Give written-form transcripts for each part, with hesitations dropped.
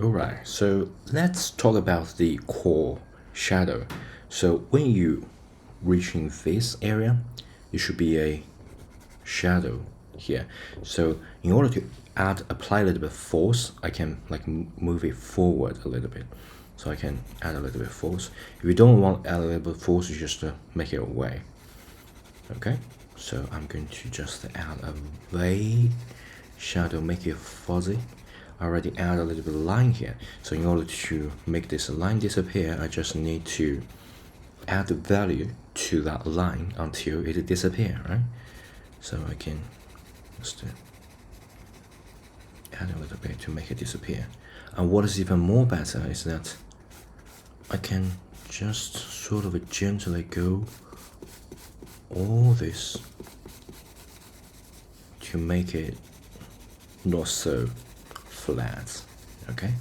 Alright, so let's talk about the core shadow. So when you reaching this area, it should be a shadow here. So in order to apply a little bit of force, I can like move it forward a little bit. So I can add a little bit of force. If you don't want to add a little bit of force, you just make it away. Okay, so I'm going to just add a vague shadow, make it fuzzy. I already add a little bit of line here. So in order to make this line disappear, I just need to add the value to that line until it disappears, right? So I can just add a little bit to make it disappear. And what is even more better is that I can just sort of gently go all this to make it not so flat, okay?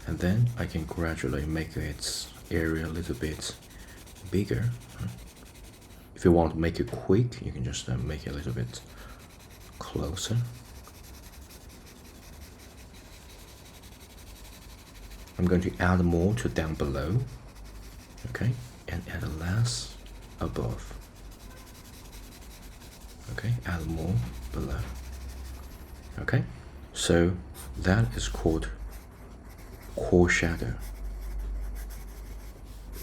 And then I can gradually make its area a little bit bigger. If you want to make it quick, you can just make it a little bit closer. I'm going to add more to down below, okay? And add less above. Okay, add more below. Okay, so that is called core shadow,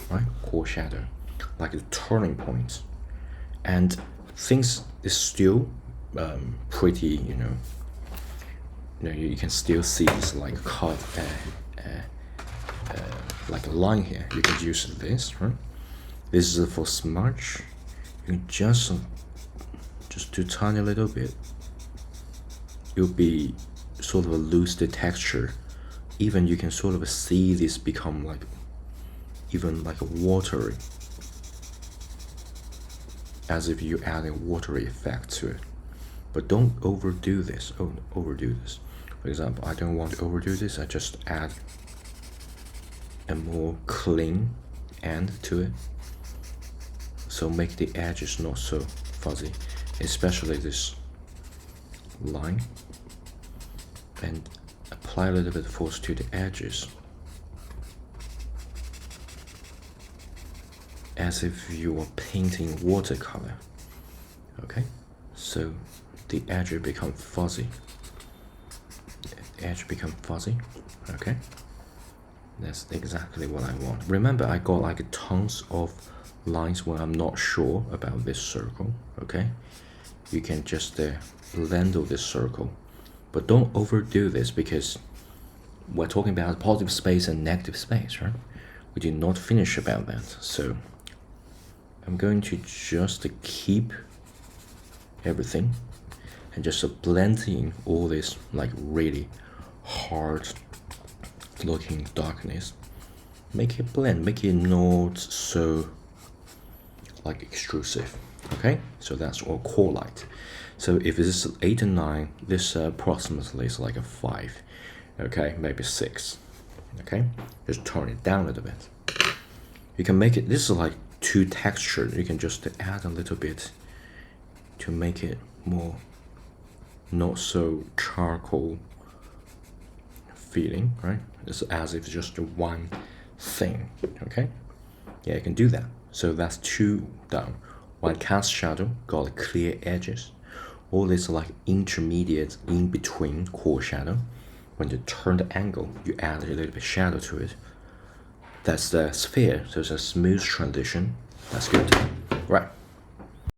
right? Core shadow, like the turning point, and things is still pretty, you can still see this like cut, like a line here. You can use this, right? This is for smudge. You can just do tiny little bit. You'll be sort of lose the texture. Even you can sort of see this become like even like a watery, as if you add a watery effect to it. But don't overdo this. Overdo this. For example, I don't want to overdo this. I just add a more clean end to it. So make the edges not so fuzzy, especially this line, and apply a little bit of force to the edges, as if you were painting watercolor. Okay, so the edge will become fuzzy. The edge become fuzzy. Okay, that's exactly what I want. Remember, I got like tons of lines when I'm not sure about this circle. Okay, you can just blend of this circle, but don't overdo this, because we're talking about positive space and negative space, right? We did not finish about that. So I'm going to just keep everything and just blend in all this like really hard looking darkness. Make it blend, make it not so like extrusive. Okay, so that's all core light. So if this is 8 and 9, this approximately is like a 5. Okay, maybe 6. Okay, just turn it down a little bit. You can make it, this is like too textured. You can just add a little bit to make it more not so charcoal feeling, right? It's as if it's just one thing. Okay, yeah, you can do that. So that's 2 down. One cast shadow, got clear edges. All this like intermediate in between core shadow. When you turn the angle, you add a little bit of shadow to it. That's the sphere, so it's a smooth transition. That's good. Right.